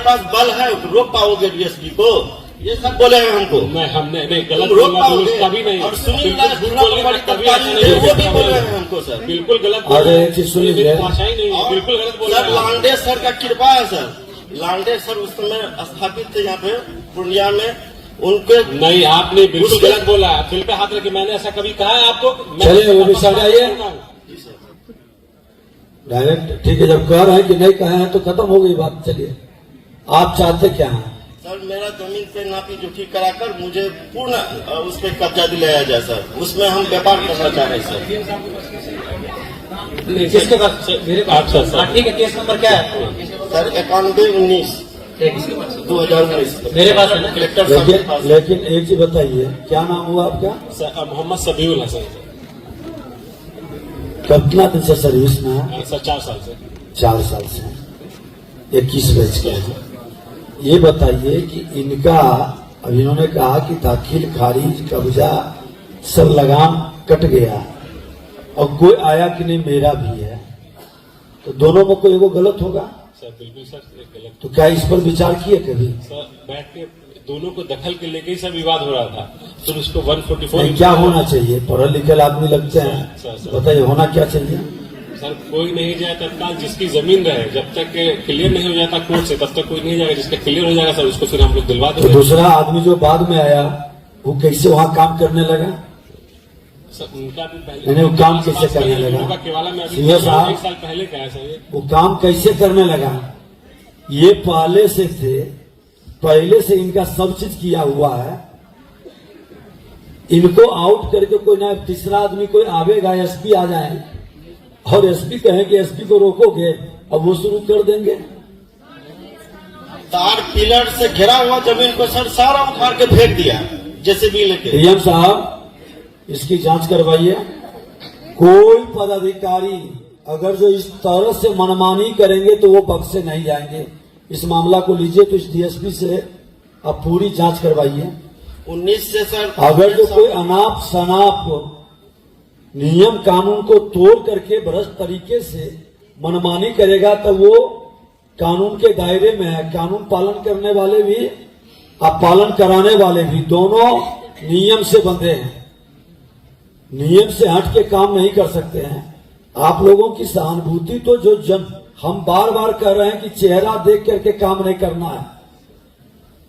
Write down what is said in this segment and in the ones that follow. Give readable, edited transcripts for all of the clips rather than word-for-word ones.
पास बल है रोक पाओगे डीएसपी को, ये सब बोले हैं हमको। हमने गलत रोक पाओगे कभी नहीं। और सुनील दास वो भी बोल रहे हैं हमको सर, बिल्कुल गलत। अरे एक चीज सुन लीजिए, भाषा ही नहीं है, बिल्कुल गलत बोल रहे सर। हैं। लांडे सर का कृपा है सर, लांडे सर उस समय स्थापित थे यहाँ पे पूर्णिया में, उनके नहीं आपने बिल्कुल गलत बोला। दिल पे हाथ रखे, मैंने ऐसा कभी कहा है आपको? चलिए वो भी समझाइए डायरेक्ट। ठीक है, जब कह रहे हैं कि नहीं कहे हैं तो खत्म हो गई बात। चलिए आप चाहते क्या हैं? सर मेरा जमीन पे नापी जोखी कराकर मुझे पूर्ण उस पर कब्जा दिलाया जाए सर, उसमें हम व्यापार करना चाह रहे हैं सर। किसके पास? मेरे पास। अच्छा ठीक है, केस नंबर क्या है सर? 91/19/2019 मेरे पास है ना कलेक्टर साहब के पास। लेकिन एक चीज बताइए, क्या नाम हुआ आपका? मोहम्मद सबीउल हसन। कितना दिन से सर्विस में है? सर 4 साल से। 4 साल से। 21 बैच का है। ये बताइए कि इनका, अब इन्होंने कहा कि दाखिल खारिज कब्जा सब लगाम कट गया और कोई आया कि नहीं मेरा भी है, तो दोनों में कोई एगो गलत होगा सर। बिल्कुल सर गलत। तो क्या इस पर विचार किए कभी? सर बैठ के दोनों को दखल के लेके ही सब विवाद हो रहा था, तो उसको 144 क्या होना चाहिए? पढ़े लिखे आदमी लगते हैं, बताइए होना क्या चाहिए? सर कोई नहीं जाए तत्काल, जिसकी जमीन रहे जब तक क्लियर नहीं हो जाता कोर्ट से तब तक कोई नहीं जाएगा। जिसका क्लियर हो जाएगा सर उसको फिर हम लोग दिलवा तो देंगे। दूसरा आदमी जो बाद में आया वो कैसे वहाँ काम करने लगा? सर उनका भी पहले नहीं, वो काम कैसे करने लगा? उनका केवाला में अभी सीनियर साहब, 1 साल पहले का है सर ये। वो काम कैसे करने लगा? ये पहले से थे, पहले से इनका सब चीज किया हुआ है। इनको आउट करके कोई ना तीसरा आदमी कोई आवेगा, एसपी आ जाए और एसपी कहे कि एसपी को रोकोगे, अब वो शुरू कर देंगे। तार पिलर से घिरा हुआ जमीन को सर सारा उखाड़ के फेंक दिया जेसीबी लेके। डीएम साहब इसकी जांच करवाइए। कोई पदाधिकारी अगर जो इस तरह से मनमानी करेंगे तो वो बख्शे नहीं जाएंगे। इस मामला को लीजिए तो इस डीएसपी से आप पूरी जांच करवाइए। 19 से सर अगर जो कोई अनाप शनाप नियम कानून को तोड़ करके भ्रष्ट तरीके से मनमानी करेगा तो वो कानून के दायरे में है। कानून पालन करने वाले भी और पालन कराने वाले भी दोनों नियम से बंधे हैं। नियम से हट के काम नहीं कर सकते हैं। आप लोगों की सहानुभूति तो जो हम बार बार कह रहे हैं कि चेहरा देख करके काम नहीं करना है।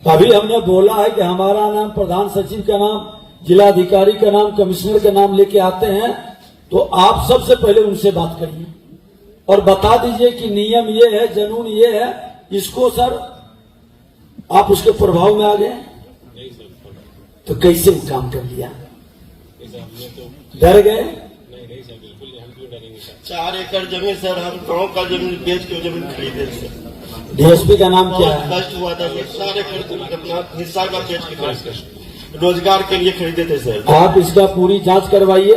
कभी हमने बोला है कि हमारा नाम प्रधान सचिव का नाम, जिलाधिकारी का नाम, कमिश्नर का नाम लेके आते हैं तो आप सबसे पहले उनसे बात करिए और बता दीजिए कि नियम ये है, कानून ये है। इसको सर आप उसके प्रभाव में आ गए तो कैसे वो काम कर लिया? डर गए? 4 एकड़ जमीन सर, हम गाँव का जमीन बेच के जमीन खरीदे थे। डीएसपी का नाम क्या है? कष्ट हुआ था सर, सारे खर्च अपना हिस्सा का बेच के रोजगार के लिए खरीदे थे सर। आप इसका पूरी जांच करवाइए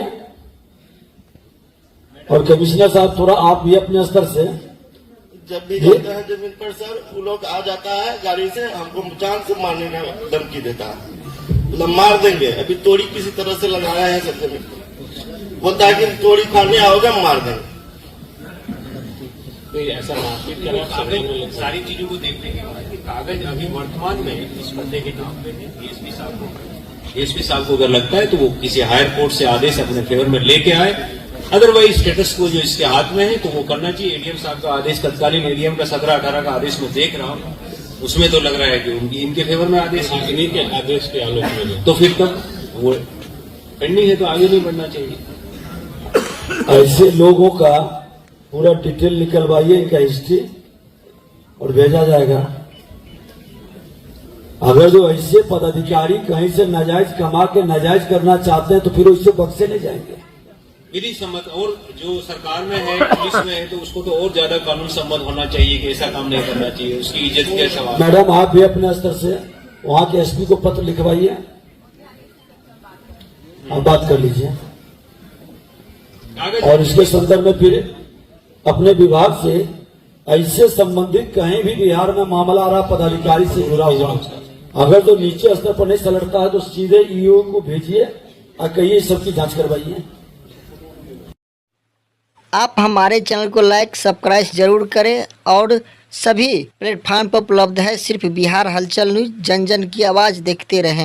और कमिश्नर साहब थोड़ा आप भी अपने स्तर से। जब भी जाता है जमीन पर सर वो लोग आ जाता है गाड़ी से, हमको जान से मारने का धमकी देता है, मतलब मार देंगे। अभी तोड़ी किसी तरह से लगाया है सर जमीन पर, बोलता है कि तोड़ी खाने आओगे हम मार देंगे। ऐसा मारपीट करा सारी चीजों को देखने के बाद कागज अभी वर्तमान में इस बंदे के नाम पे है। डीएसपी साहब को अगर लगता है तो वो किसी हायर कोर्ट से आदेश अपने फेवर में लेके आए। अदरवाइज स्टेटस को जो इसके हाथ में है तो वो करना चाहिए। एडीएम साहब का आदेश, तत्कालीन एडीएम का 17-18 का आदेश में देख रहा हूँ, उसमें तो लग रहा है कि इनके फेवर में आदेश, इन्हीं के आदेश के आलोक में। तो फिर तब वो पेंडिंग है तो आगे नहीं बढ़ना चाहिए। ऐसे लोगों का पूरा डिटेल निकलवाइए, इनका हिस्ट्री, और भेजा जाएगा। अगर जो ऐसे पदाधिकारी कहीं से नाजायज कमा के नाजायज करना चाहते हैं तो फिर उससे बख्शे नहीं जाएंगे। विधि सम्मत, और जो सरकार में है, पुलिस में है, तो उसको तो और ज्यादा कानून सम्मत होना चाहिए कि ऐसा काम नहीं करना चाहिए। उसकी इज्जत का सवाल। मैडम आप भी अपने स्तर से वहां के एसपी को पत्र लिखवाइए, आप बात कर लीजिए और इसके संदर्भ में फिर अपने विभाग से ऐसे संबंधित कहीं भी बिहार में मामला आ रहा पदाधिकारी से जुड़ा हुआ, अगर तो नीचे स्तर पर नहीं सलटता है तो सीधे ईओ को भेजिए और कहिए सबकी जांच करवाइए। आप हमारे चैनल को लाइक सब्सक्राइब जरूर करें और सभी प्लेटफार्म पर उपलब्ध है। सिर्फ बिहार हलचल न्यूज़, जन जन की आवाज़ देखते रहें।